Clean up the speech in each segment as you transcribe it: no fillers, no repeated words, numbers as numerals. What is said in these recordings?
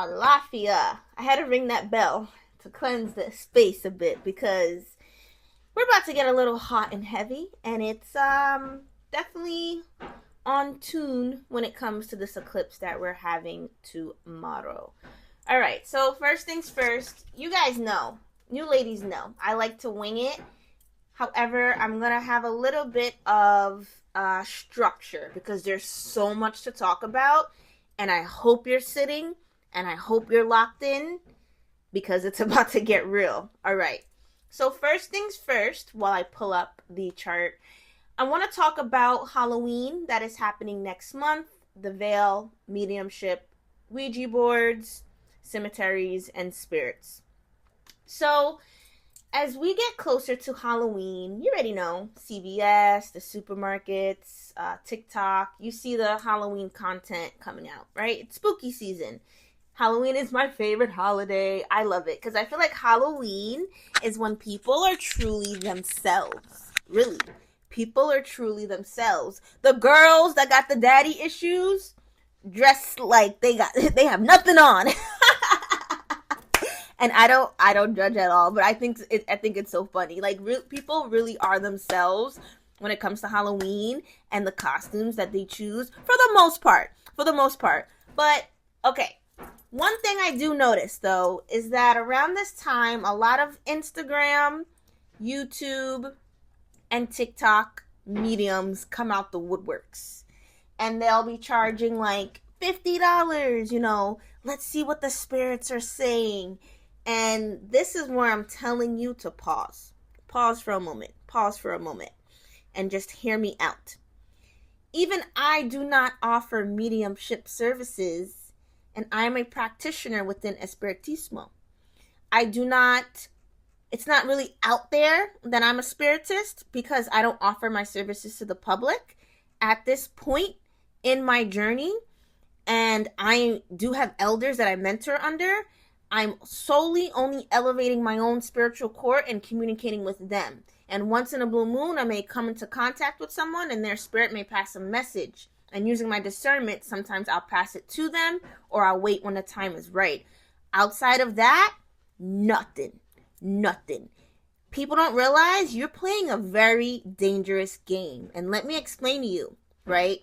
Alafia. I had to ring that bell to cleanse the space a bit because we're about to get a little hot and heavy, and it's definitely on tune when it comes to this eclipse that we're having tomorrow. All right, so first things first, you guys know, you ladies know, I like to wing it. However, I'm going to have a little bit of structure because there's so much to talk about, and I hope you're sitting and I hope you're locked in because it's about to get real. All right. So first things first, while I pull up the chart, I want to talk about Halloween that is happening next month, the veil, mediumship, Ouija boards, cemeteries, and spirits. So as we get closer to Halloween, you already know, CVS, the supermarkets, TikTok, you see the Halloween content coming out, right? It's spooky season. Halloween is my favorite holiday. I love it because I feel like Halloween is when people are truly themselves. Really. People are truly themselves. The girls that got the daddy issues dress like they have nothing on. And I don't judge at all, but I think it's so funny. Like people really are themselves when it comes to Halloween and the costumes that they choose for the most part. But okay. One thing I do notice, though, is that around this time, a lot of Instagram, YouTube, and TikTok mediums come out the woodworks. And they'll be charging like $50, let's see what the spirits are saying. And this is where I'm telling you to pause. Pause for a moment. And just hear me out. Even I do not offer mediumship services, and I'm a practitioner within Espiritismo. It's not really out there that I'm a spiritist because I don't offer my services to the public at this point in my journey. And I do have elders that I mentor under. I'm solely only elevating my own spiritual core and communicating with them. And once in a blue moon, I may come into contact with someone and their spirit may pass a message. And using my discernment, sometimes I'll pass it to them or I'll wait when the time is right. Outside of that, nothing. People don't realize you're playing a very dangerous game. And let me explain to you, right?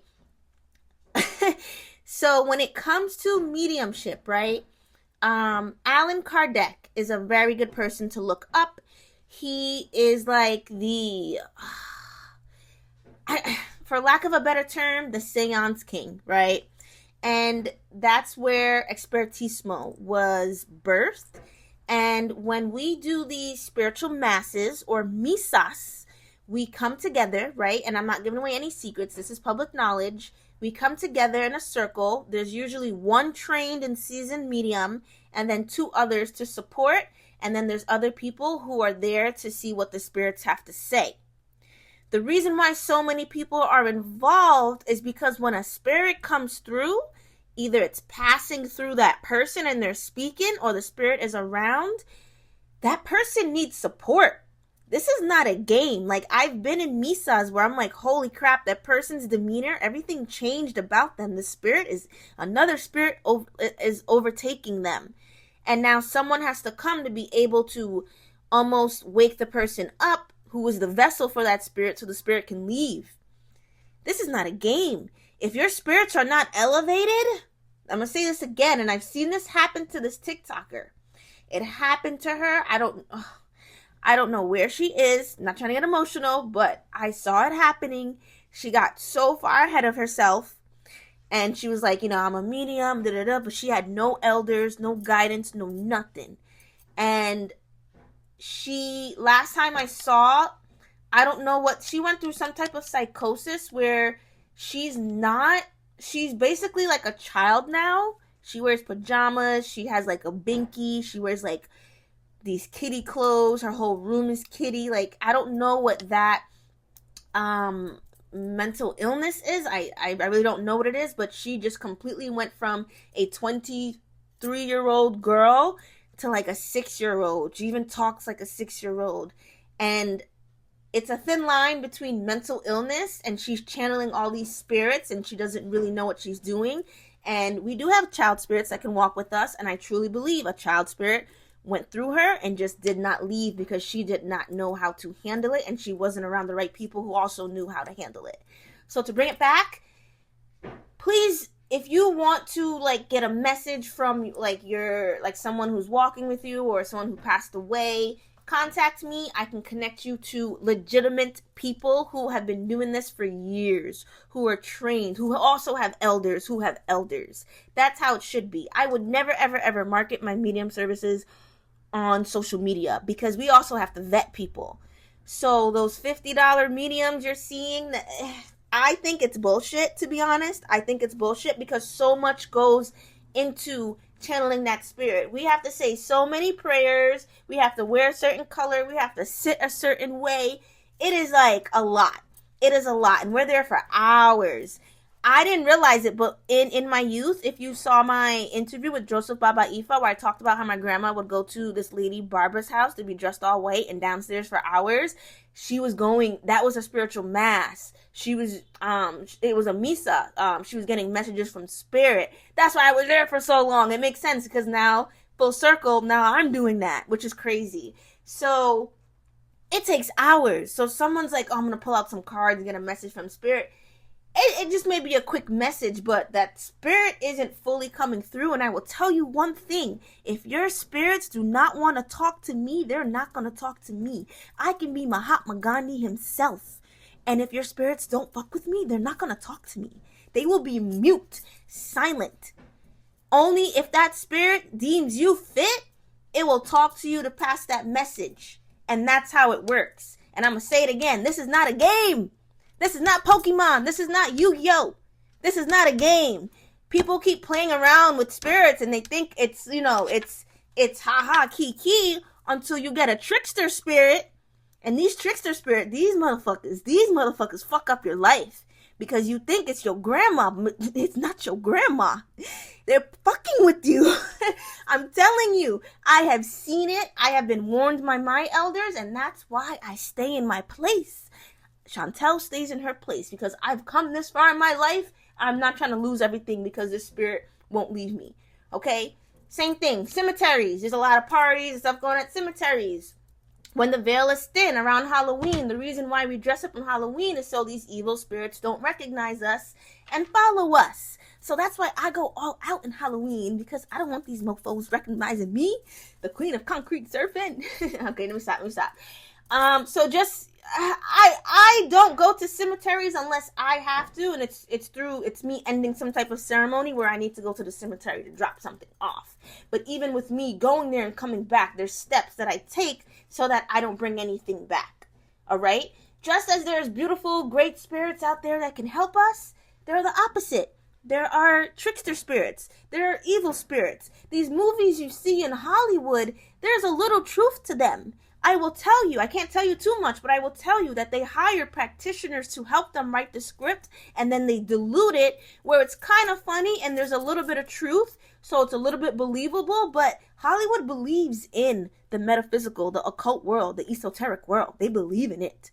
So when it comes to mediumship, right? Alan Kardec is a very good person to look up. He is like for lack of a better term, the seance king, right? And that's where Espiritismo was birthed. And when we do these spiritual masses or misas, we come together, right? And I'm not giving away any secrets. This is public knowledge. We come together in a circle. There's usually one trained and seasoned medium and then two others to support. And then there's other people who are there to see what the spirits have to say. The reason why so many people are involved is because when a spirit comes through, either it's passing through that person and they're speaking or the spirit is around, that person needs support. This is not a game. Like I've been in misas where I'm like, holy crap, that person's demeanor, everything changed about them. Another spirit is overtaking them. And now someone has to come to be able to almost wake the person up who is the vessel for that spirit so the spirit can leave. This is not a game. If your spirits are not elevated, I'm going to say this again, and I've seen this happen to this TikToker. It happened to her. I don't know where she is. I'm not trying to get emotional, but I saw it happening. She got so far ahead of herself, and she was like, I'm a medium, but she had no elders, no guidance, no nothing. And last time I saw, I don't know what, she went through some type of psychosis where she's basically like a child now. She wears pajamas, she has like a binky, she wears like these kitty clothes, her whole room is kitty. Like, I don't know what that mental illness is. I really don't know what it is, but she just completely went from a 23-year-old girl to like a 6-year-old. She even talks like a 6-year-old. And it's a thin line between mental illness and she's channeling all these spirits and she doesn't really know what she's doing. And we do have child spirits that can walk with us, and I truly believe a child spirit went through her and just did not leave because she did not know how to handle it, and she wasn't around the right people who also knew how to handle it. So to bring it back, please, if you want to like get a message from like someone who's walking with you or someone who passed away, contact me. I can connect you to legitimate people who have been doing this for years, who are trained, who also have elders, That's how it should be. I would never, ever, ever market my medium services on social media because we also have to vet people. So those $50 mediums you're seeing, I think it's bullshit, to be honest. I think it's bullshit because so much goes into channeling that spirit. We have to say so many prayers. We have to wear a certain color. We have to sit a certain way. It is like a lot. It is a lot. And we're there for hours. I didn't realize it, but in my youth, if you saw my interview with Joseph Baba Ifa, where I talked about how my grandma would go to this lady Barbara's house to be dressed all white and downstairs for hours, that was a spiritual mass. It was a misa. She was getting messages from spirit. That's why I was there for so long. It makes sense because now, full circle, now I'm doing that, which is crazy. So it takes hours. So someone's like, oh, I'm going to pull out some cards and get a message from spirit. It just may be a quick message, but that spirit isn't fully coming through. And I will tell you one thing. If your spirits do not want to talk to me, they're not going to talk to me. I can be Mahatma Gandhi himself. And if your spirits don't fuck with me, they're not going to talk to me. They will be mute, silent. Only if that spirit deems you fit, it will talk to you to pass that message. And that's how it works. And I'm going to say it again. This is not a game. This is not Pokemon. This is not Yu-Gi-Oh! This is not a game. People keep playing around with spirits and they think it's ha-ha, kiki until you get a trickster spirit. And these trickster spirit, these motherfuckers fuck up your life because you think it's your grandma. It's not your grandma. They're fucking with you. I'm telling you, I have seen it. I have been warned by my elders, and that's why I stay in my place. Shontel stays in her place because I've come this far in my life. I'm not trying to lose everything because this spirit won't leave me. Okay? Same thing. Cemeteries. There's a lot of parties and stuff going on at cemeteries. When the veil is thin around Halloween, the reason why we dress up on Halloween is so these evil spirits don't recognize us and follow us. So that's why I go all out in Halloween because I don't want these mofos recognizing me, the queen of concrete surfing. Okay, let me stop. I don't go to cemeteries unless I have to, and it's me ending some type of ceremony where I need to go to the cemetery to drop something off. But even with me going there and coming back, there's steps that I take so that I don't bring anything back. All right? Just as there's beautiful, great spirits out there that can help us, they're the opposite. There are trickster spirits. There are evil spirits. These movies you see in Hollywood, there's a little truth to them. I will tell you, I can't tell you too much, but I will tell you that they hire practitioners to help them write the script, and then they dilute it where it's kind of funny and there's a little bit of truth, so it's a little bit believable, but Hollywood believes in the metaphysical, the occult world, the esoteric world. They believe in it.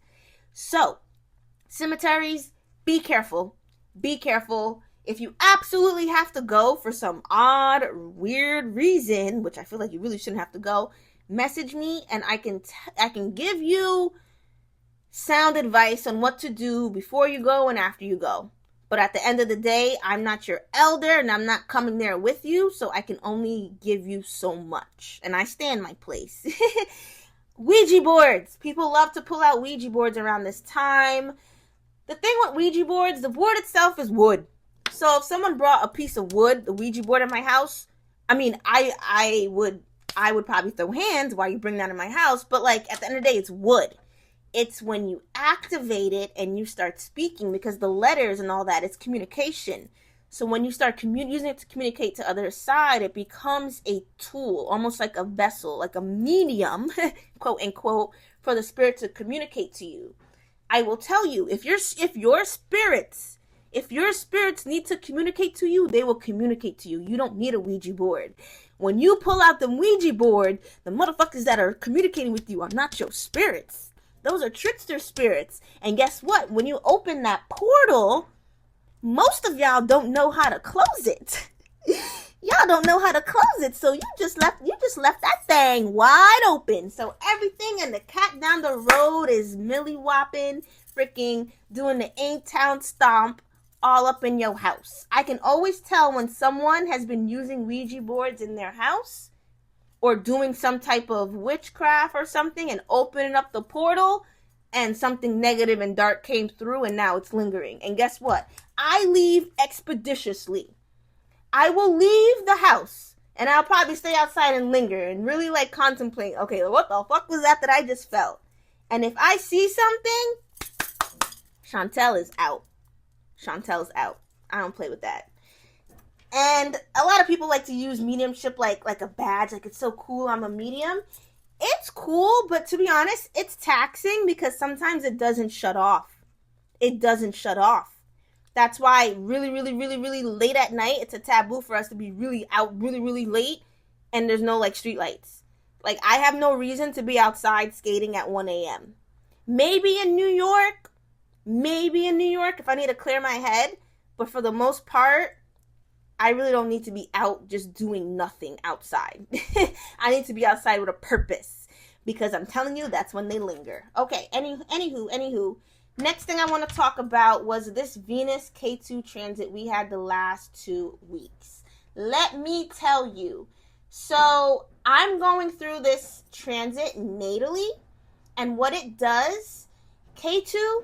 So, cemeteries, be careful. Be careful. If you absolutely have to go for some odd, weird reason, which I feel like you really shouldn't have to go, message me and I can give you sound advice on what to do before you go and after you go. But at the end of the day, I'm not your elder and I'm not coming there with you, so I can only give you so much. And I stay in my place. Ouija boards. People love to pull out Ouija boards around this time. The thing with Ouija boards, the board itself is wood. So if someone brought a piece of wood, the Ouija board in my house, I mean, I would probably throw hands while you bring that in my house, but like at the end of the day, it's wood. It's when you activate it and you start speaking, because the letters and all that, it's communication. So when you start using it to communicate to other side, it becomes a tool, almost like a vessel, like a medium, quote unquote, for the spirit to communicate to you. I will tell you, if your spirits need to communicate to you, they will communicate to you. You don't need a Ouija board. When you pull out the Ouija board, the motherfuckers that are communicating with you are not your spirits. Those are trickster spirits. And guess what? When you open that portal, most of y'all don't know how to close it. Y'all don't know how to close it, so you just left that thing wide open. So everything and the cat down the road is milly whopping, freaking doing the A-Town stomp all up in your house. I can always tell when someone has been using Ouija boards in their house or doing some type of witchcraft or something and opening up the portal and something negative and dark came through and now it's lingering. And guess what? I leave expeditiously. I will leave the house and I'll probably stay outside and linger and really like contemplate, okay, what the fuck was that I just felt? And if I see something, Shontel is out. Shontel's out. I don't play with that. And a lot of people like to use mediumship like a badge, like it's so cool, I'm a medium. It's cool, but to be honest, it's taxing because sometimes it doesn't shut off. It doesn't shut off. That's why really, really, really, really late at night, it's a taboo for us to be really out really, really late and there's no like street lights. Like I have no reason to be outside skating at 1 a.m. Maybe in New York if I need to clear my head, but for the most part, I really don't need to be out just doing nothing outside. I need to be outside with a purpose because I'm telling you, that's when they linger. Okay, anywho. Next thing I want to talk about was this Venus K2 transit we had the last 2 weeks. Let me tell you. So I'm going through this transit natally, and what it does, K2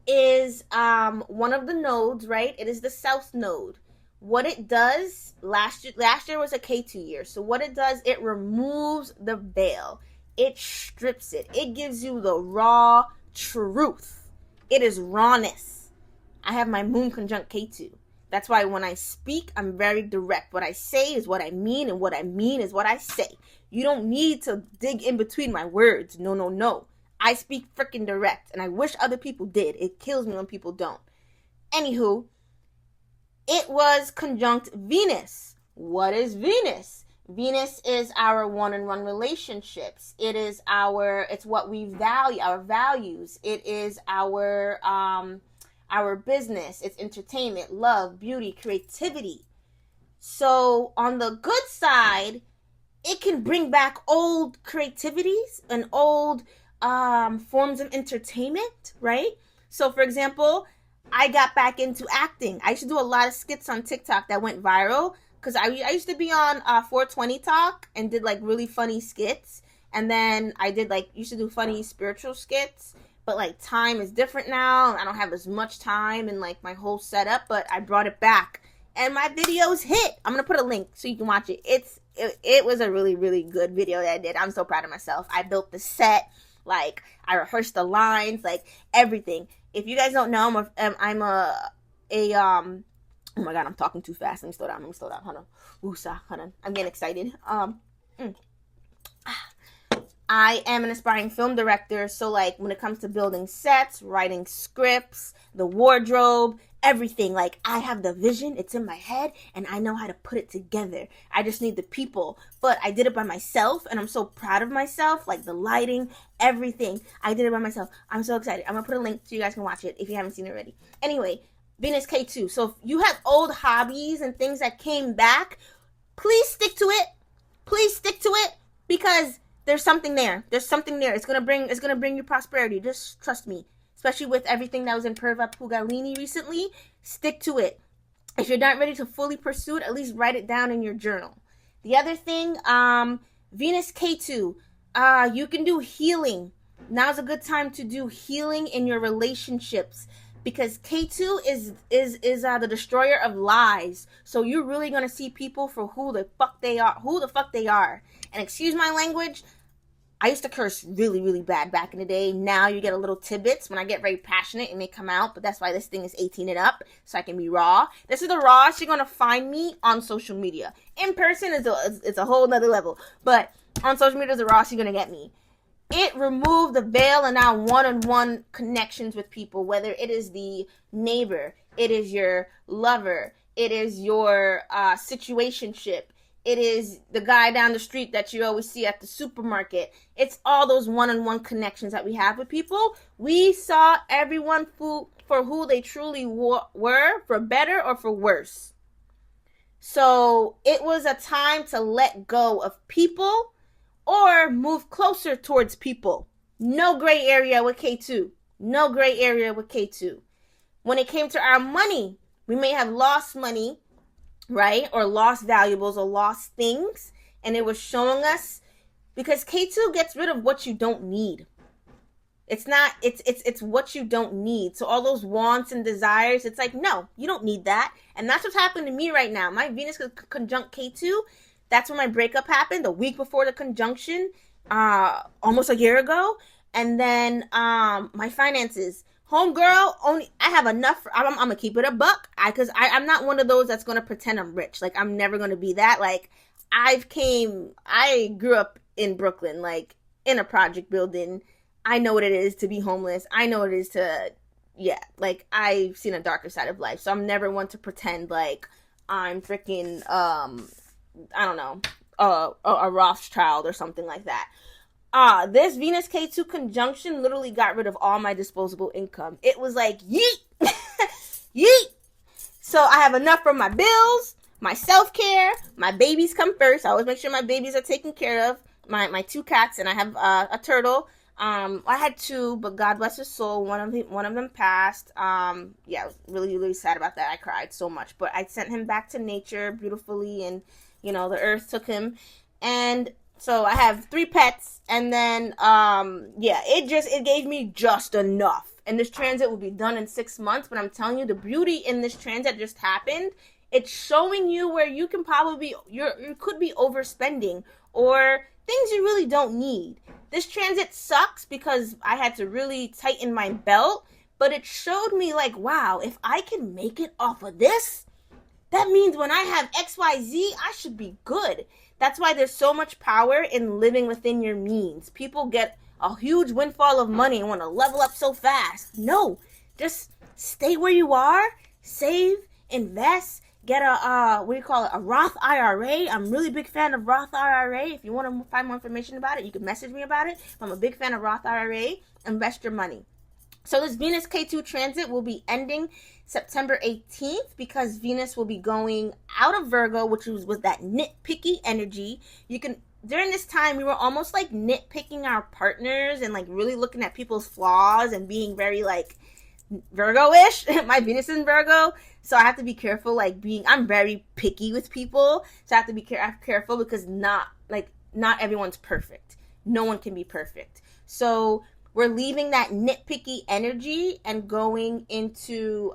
is one of the nodes, right? It is the south node. What it does, last year was a K2 year. So what it does, it removes the veil. It strips it. It gives you the raw truth. It is rawness. I have my moon conjunct K2. That's why when I speak, I'm very direct. What I say is what I mean, and what I mean is what I say. You don't need to dig in between my words. No. I speak freaking direct, and I wish other people did. It kills me when people don't. Anywho, it was conjunct Venus. What is Venus? Venus is our one-on-one relationships. It's what we value, our values. It is our business. It's entertainment, love, beauty, creativity. So on the good side, it can bring back old creativities and old forms of entertainment, right? So for example, I got back into acting. I used to do a lot of skits on TikTok that went viral because I used to be on 420 Talk and did like really funny skits. And then I did used to do funny spiritual skits. But like time is different now. I don't have as much time and like my whole setup, but I brought it back. And my videos hit. I'm going to put a link so you can watch it. It was a really, really good video that I did. I'm so proud of myself. I built the set. Like, I rehearsed the lines, like, everything. If you guys don't know, I'm oh my God, I'm talking too fast. Let me slow down. Hold on. Woosah, hold on. I'm getting excited. I am an aspiring film director, so, like, when it comes to building sets, writing scripts, the wardrobe, everything, like, I have the vision, it's in my head, and I know how to put it together. I just need the people, but I did it by myself, and I'm so proud of myself, like, the lighting, everything. I did it by myself. I'm so excited. I'm gonna put a link so you guys can watch it if you haven't seen it already. Anyway, Venus K2. So if you have old hobbies and things that came back, please stick to it. Please stick to it, because there's something there. It's gonna bring you prosperity. Just trust me. Especially with everything that was in Perva Pugalini recently, stick to it. If you're not ready to fully pursue it, at least write it down in your journal. The other thing, Venus K2, you can do healing. Now's a good time to do healing in your relationships, because K2 is the destroyer of lies. So you're really gonna see people for who the fuck they are. And excuse my language, I used to curse really, really bad back in the day. Now you get a little tidbits. When I get very passionate, it may come out. But that's why this thing is 18 and up, so I can be raw. This is the rawest you're going to find me on social media. In person, it's a whole nother level. But on social media, the rawest you're going to get me. It removed the veil and now one-on-one connections with people. Whether it is the neighbor, it is your lover, it is your situationship. It is the guy down the street that you always see at the supermarket. It's all those one-on-one connections that we have with people. We saw everyone for who they truly were, for better or for worse. So it was a time to let go of people or move closer towards people. No gray area with K2. No gray area with K2. When it came to our money, we may have lost money, right? Or lost valuables or lost things. And it was showing us, because K2 gets rid of what you don't need. It's what you don't need. So all those wants and desires, it's like, no, you don't need that. And that's what's happening to me right now. My Venus conjunct K2, that's when my breakup happened, a week before the conjunction, almost a year ago. And then my finances. Homegirl, I have enough. I'm gonna keep it a buck. I'm not one of those that's gonna pretend I'm rich. Like, I'm never gonna be that. Like, I grew up in Brooklyn, like in a project building. I know what it is to be homeless. I know what it is to, like, I've seen a darker side of life. So I'm never one to pretend like I'm freaking, I don't know, a Rothschild or something like that. This Venus K2 conjunction literally got rid of all my disposable income. It was like, yeet, yeet. So I have enough for my bills, my self-care, my babies come first. I always make sure my babies are taken care of. My 2 cats, and I have a turtle. I had 2, but God bless his soul, one of them passed. Really, really sad about that. I cried so much, but I sent him back to nature beautifully, and the earth took him. And so I have 3 pets, and then it gave me just enough. And this transit will be done in 6 months, but I'm telling you, the beauty in this transit just happened. It's showing you where you can probably you could be overspending, or things you really don't need. This transit sucks because I had to really tighten my belt, but it showed me, like, wow, if I can make it off of this, that means when I have XYZ, I should be good. That's why there's so much power in living within your means. People get a huge windfall of money and want to level up so fast. No, just stay where you are, save, invest, get a Roth IRA. I'm really big fan of Roth IRA. If you want to find more information about it, you can message me about it. I'm a big fan of Roth IRA. Invest your money. So this Venus K2 transit will be ending September 18th because Venus will be going out of Virgo, which was with that nitpicky energy. During this time, we were almost like nitpicking our partners and like really looking at people's flaws and being very like Virgo-ish. My Venus is in Virgo, so I have to be careful. I'm very picky with people, so I have to be careful because not everyone's perfect. No one can be perfect. So we're leaving that nitpicky energy and going into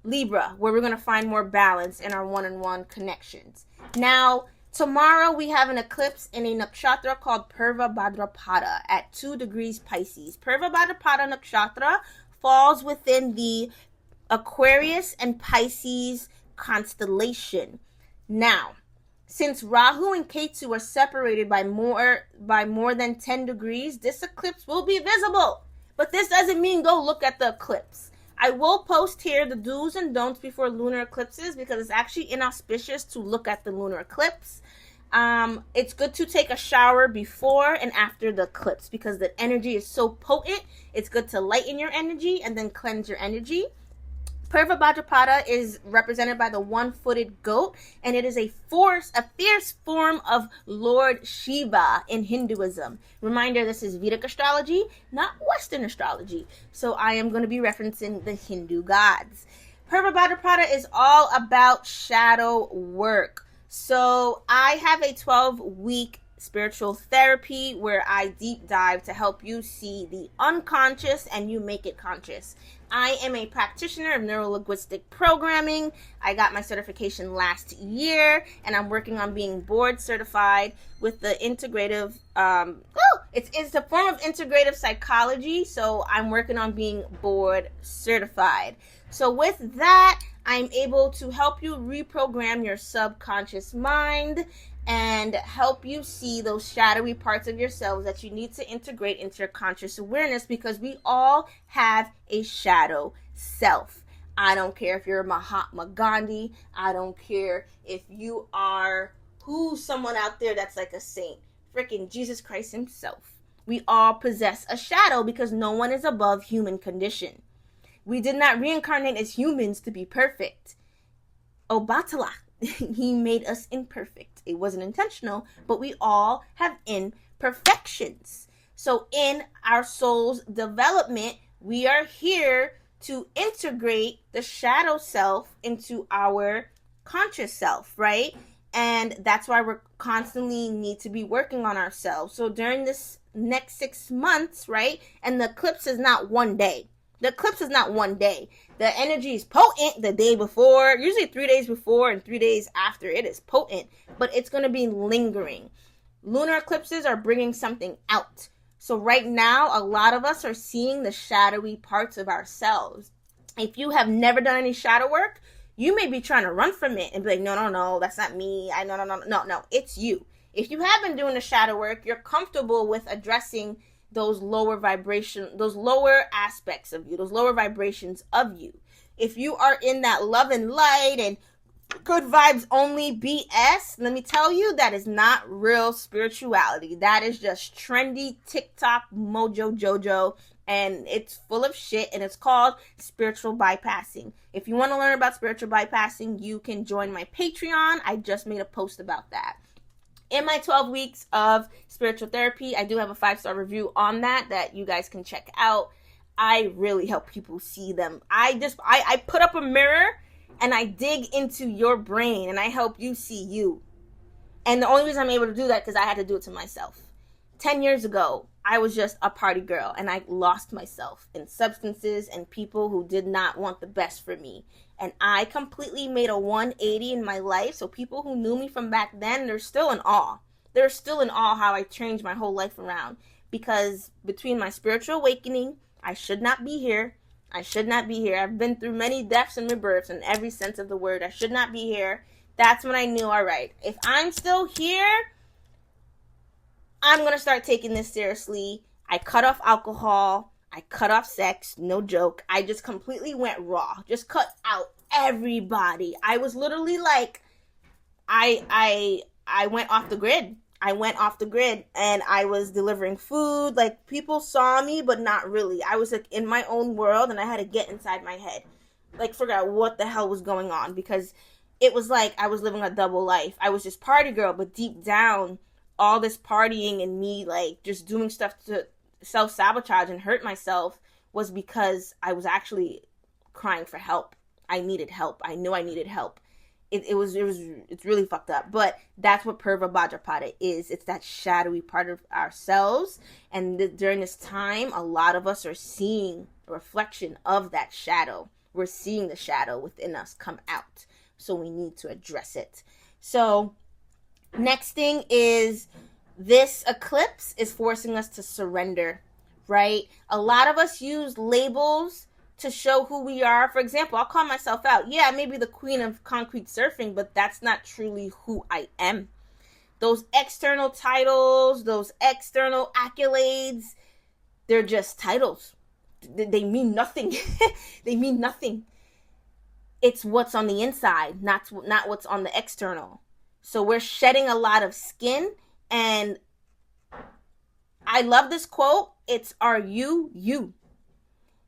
Libra, where we're going to find more balance in our one-on-one connections. Now, tomorrow we have an eclipse in a nakshatra called Purva Bhadrapada at 2 degrees Pisces. Purva Bhadrapada nakshatra falls within the Aquarius and Pisces constellation. Now, since Rahu and Ketu are separated by more than 10 degrees, this eclipse will be visible. But this doesn't mean go look at the eclipse. I will post here the do's and don'ts before lunar eclipses because it's actually inauspicious to look at the lunar eclipse. It's good to take a shower before and after the eclipse because the energy is so potent. It's good to lighten your energy and then cleanse your energy. Purva Bhadrapada is represented by the one-footed goat, and it is a fierce form of Lord Shiva in Hinduism. Reminder, this is Vedic astrology, not Western astrology. So I am going to be referencing the Hindu gods. Purva Bhadrapada is all about shadow work. So I have a 12-week spiritual therapy where I deep dive to help you see the unconscious and you make it conscious. I am a practitioner of neuro-linguistic programming. I got my certification last year, and I'm working on being board certified with the integrative, it's a form of integrative psychology, so I'm working on being board certified. So with that, I'm able to help you reprogram your subconscious mind and help you see those shadowy parts of yourselves that you need to integrate into your conscious awareness, because we all have a shadow self. I don't care if you're Mahatma Gandhi. I don't care if you are someone out there that's like a saint. Freaking Jesus Christ himself. We all possess a shadow because no one is above human condition. We did not reincarnate as humans to be perfect. Obatala, he made us imperfect. It wasn't intentional, but we all have imperfections. So in our soul's development, we are here to integrate the shadow self into our conscious self, right? And that's why we're constantly need to be working on ourselves. So during this next 6 months, right? And the eclipse is not one day. The eclipse is not one day. The energy is potent the day before, usually 3 days before and 3 days after. It is potent, but it's going to be lingering. Lunar eclipses are bringing something out. So right now, a lot of us are seeing the shadowy parts of ourselves. If you have never done any shadow work, you may be trying to run from it and be like, no, that's not me. No, it's you. If you have been doing the shadow work, you're comfortable with addressing those lower aspects of you, those lower vibrations of you. If you are in that love and light and good vibes only BS, let me tell you, that is not real spirituality. That is just trendy TikTok mojo jojo, and it's full of shit, and it's called spiritual bypassing. If you want to learn about spiritual bypassing, you can join my Patreon. I just made a post about that. In my 12 weeks of spiritual therapy, I do have a 5-star review on that you guys can check out. I really help people see them. I put up a mirror and I dig into your brain and I help you see you. And the only reason I'm able to do that is because I had to do it to myself. 10 years ago, I was just a party girl and I lost myself in substances and people who did not want the best for me. And I completely made a 180 in my life. So people who knew me from back then, they're still in awe. They're still in awe how I changed my whole life around. Because between my spiritual awakening, I should not be here. I've been through many deaths and rebirths in every sense of the word. I should not be here. That's when I knew, all right, if I'm still here, I'm going to start taking this seriously. I cut off alcohol. I cut off sex. No joke. I just completely went raw. Just cut out everybody. I was literally like, I went off the grid. I went off the grid and I was delivering food. Like, people saw me, but not really. I was like in my own world and I had to get inside my head. Like, figure out what the hell was going on, because it was like I was living a double life. I was just party girl, but deep down, all this partying and me like just doing stuff to self-sabotage and hurt myself was because I was actually crying for help. I needed help. I knew I needed help. It's really fucked up. But that's what Purva Bhadrapada is. It's that shadowy part of ourselves. And during this time, a lot of us are seeing a reflection of that shadow. We're seeing the shadow within us come out. So we need to address it. So next thing is, this eclipse is forcing us to surrender, right? A lot of us use labels to show who we are. For example, I'll call myself out. Yeah, I may be the queen of concrete surfing, but that's not truly who I am. Those external titles, those external accolades, they're just titles. They mean nothing. They mean nothing. It's what's on the inside, not what's on the external. So we're shedding a lot of skin. And I love this quote. It's, are you you?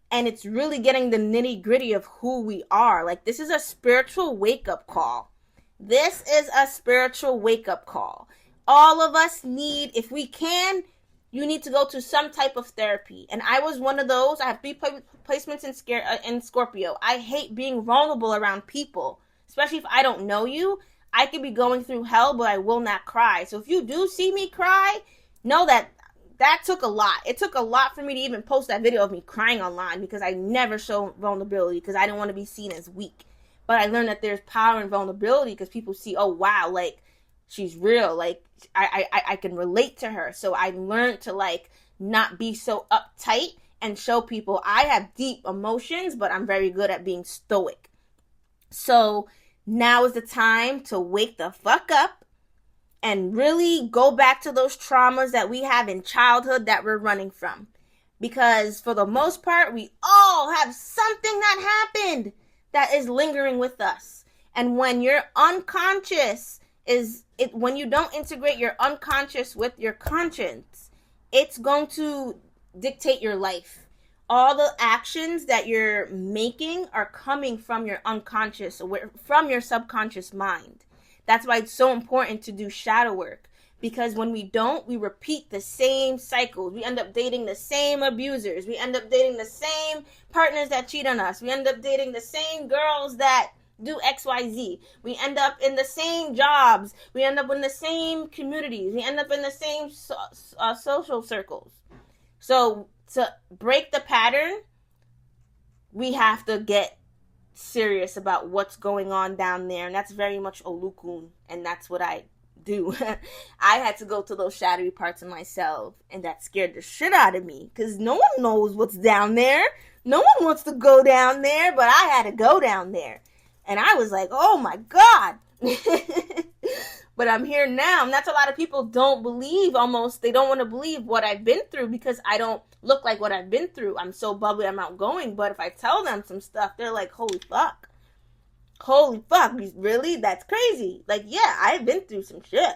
And it's really getting the nitty gritty of who we are. Like, this is a spiritual wake up call. This is a spiritual wake up call. All of us need, if we can, you need to go to some type of therapy. And I was one of those. I have 3 placements in Scorpio. I hate being vulnerable around people, especially if I don't know you. I could be going through hell, but I will not cry. So if you do see me cry, know that took a lot. It took a lot for me to even post that video of me crying online, because I never show vulnerability because I didn't want to be seen as weak. But I learned that there's power in vulnerability because people see, oh, wow, like, she's real. Like, I can relate to her. So I learned to, like, not be so uptight and show people I have deep emotions, but I'm very good at being stoic. So now is the time to wake the fuck up and really go back to those traumas that we have in childhood that we're running from. Because for the most part, we all have something that happened that is lingering with us. And when your unconscious when you don't integrate your unconscious with your conscience, it's going to dictate your life. All the actions that you're making are coming from your unconscious, from your subconscious mind. That's why it's so important to do shadow work. Because when we don't, we repeat the same cycles. We end up dating the same abusers. We end up dating the same partners that cheat on us. We end up dating the same girls that do XYZ. We end up in the same jobs. We end up in the same communities. We end up in the same social circles. So to break the pattern, we have to get serious about what's going on down there. And that's very much Olukun. And that's what I do. I had to go to those shadowy parts of myself, and that scared the shit out of me, because no one knows what's down there. No one wants to go down there, but I had to go down there. And I was like, oh my God. But I'm here now. And that's a lot of people don't believe, almost. They don't want to believe what I've been through, because I don't look like what I've been through. I'm so bubbly, I'm outgoing. But if I tell them some stuff, they're like, holy fuck. Holy fuck, really? That's crazy. Like, yeah, I've been through some shit.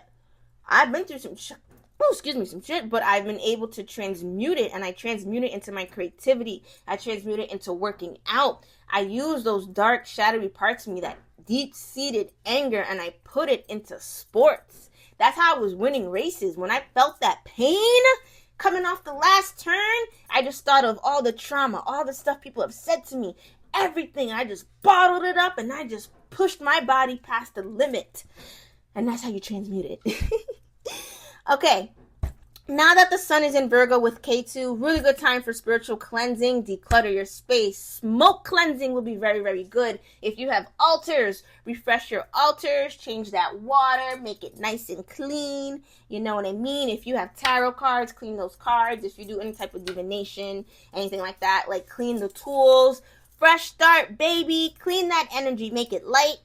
Some shit, but I've been able to transmute it, and I transmute it into my creativity. I transmute it into working out. I use those dark, shadowy parts of me, that deep-seated anger, and I put it into sports. That's how I was winning races. When I felt that pain coming off the last turn, I just thought of all the trauma, all the stuff people have said to me, everything. I just bottled it up, and I just pushed my body past the limit. And that's how you transmute it. Okay, now that the sun is in Virgo with K2, really good time for spiritual cleansing. Declutter your space. Smoke cleansing will be very, very good. If you have altars, refresh your altars, change that water, make it nice and clean. You know what I mean? If you have tarot cards, clean those cards. If you do any type of divination, anything like that, like clean the tools. Fresh start, baby. Clean that energy. Make it light.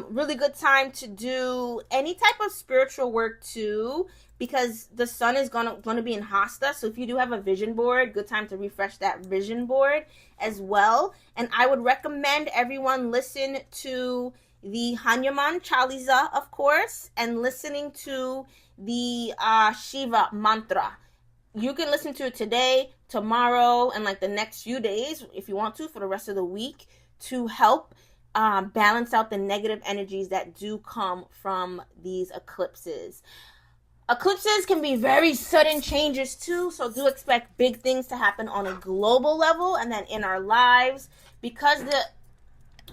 Really good time to do any type of spiritual work too, because the sun is gonna be in Hasta. So if you do have a vision board, good time to refresh that vision board as well. And I would recommend everyone listen to the Hanuman Chalisa, of course, and listening to the Shiva mantra. You can listen to it today, tomorrow, and like the next few days if you want to, for the rest of the week, to help balance out the negative energies that do come from these eclipses. Eclipses can be very sudden changes too, so do expect big things to happen on a global level and then in our lives. Because the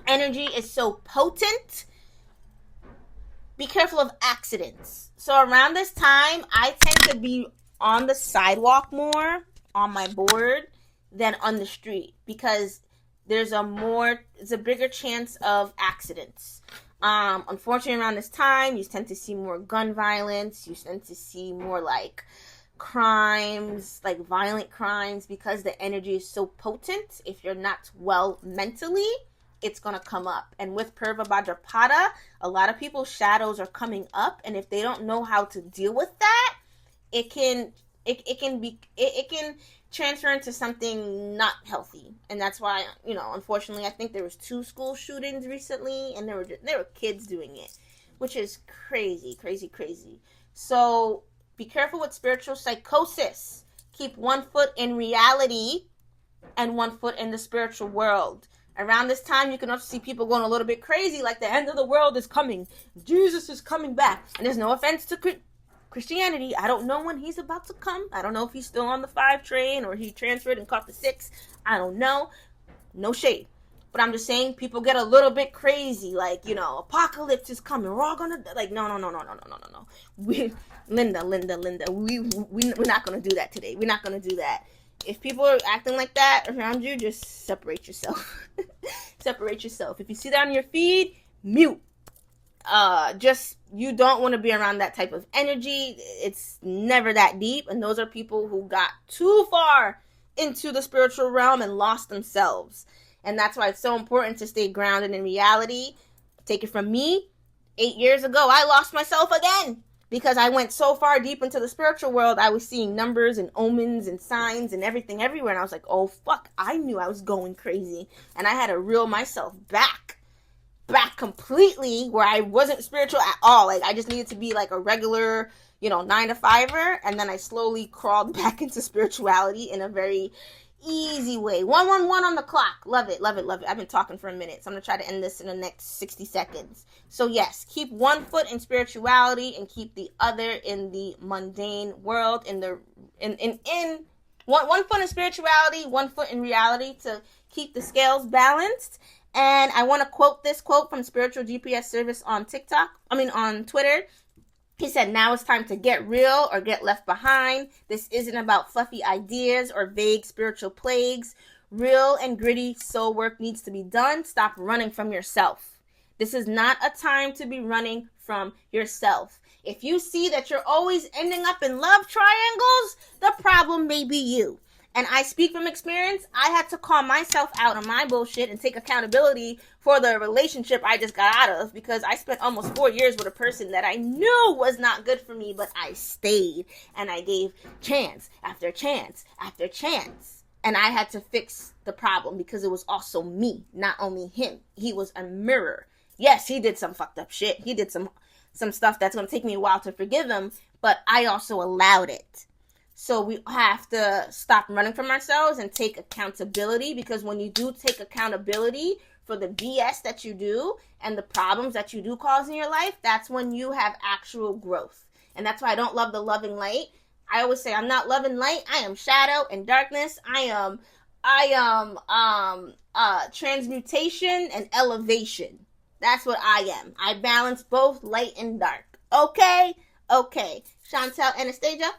energy is so potent, be careful of accidents. So around this time, I tend to be on the sidewalk more on my board than on the street, because there's a bigger chance of accidents. Unfortunately, around this time, you tend to see more gun violence. You tend to see more like crimes, like violent crimes, because the energy is so potent. If you're not well mentally, it's going to come up. And with Purva Bhadrapada, a lot of people's shadows are coming up. And if they don't know how to deal with that, it can transfer into something not healthy. And that's why, unfortunately, I think there was 2 school shootings recently, and there were kids doing it, which is crazy. So be careful with spiritual psychosis. Keep 1 foot in reality and 1 foot in the spiritual world. Around this time, you can also see people going a little bit crazy, like the end of the world is coming. Jesus is coming back. And there's no offense to Christianity. I don't know when he's about to come. I don't know if he's still on the 5 train or he transferred and caught the 6. I don't know. No shade. But I'm just saying, people get a little bit crazy. Like, apocalypse is coming. We're all gonna like, no. Linda. We're not gonna do that today. We're not gonna do that. If people are acting like that around you, just separate yourself. Separate yourself. If you see that on your feed, mute. You don't want to be around that type of energy. It's never that deep. And those are people who got too far into the spiritual realm and lost themselves. And that's why it's so important to stay grounded in reality. Take it from me. 8 years ago, I lost myself again, because I went so far deep into the spiritual world. I was seeing numbers and omens and signs and everything everywhere. And I was like, oh, fuck. I knew I was going crazy. And I had to reel myself back. back completely where I wasn't spiritual at all. Like, I just needed to be like a regular, 9 to 5er. And then I slowly crawled back into spirituality in a very easy way. 111 on the clock. Love it, love it, love it. I've been talking for a minute, so I'm going to try to end this in the next 60 seconds. So yes, keep one foot in spirituality and keep the other in the mundane world, in one foot in spirituality, 1 foot in reality, to keep the scales balanced. And I want to quote this quote from Spiritual GPS Service on on Twitter. He said, "Now it's time to get real or get left behind. This isn't about fluffy ideas or vague spiritual plagues. Real and gritty soul work needs to be done. Stop running from yourself. This is not a time to be running from yourself. If you see that you're always ending up in love triangles, the problem may be you." And I speak from experience. I had to call myself out on my bullshit and take accountability for the relationship I just got out of, because I spent almost 4 years with a person that I knew was not good for me, but I stayed and I gave chance after chance after chance. And I had to fix the problem because it was also me, not only him. He was a mirror. Yes, he did some fucked up shit. He did some stuff that's going to take me a while to forgive him, but I also allowed it. So we have to stop running from ourselves and take accountability, because when you do take accountability for the BS that you do and the problems that you do cause in your life, that's when you have actual growth. And that's why I don't love the loving light. I always say I'm not loving light. I am shadow and darkness. I am transmutation and elevation. That's what I am. I balance both light and dark. Okay. Shontel Anestasia.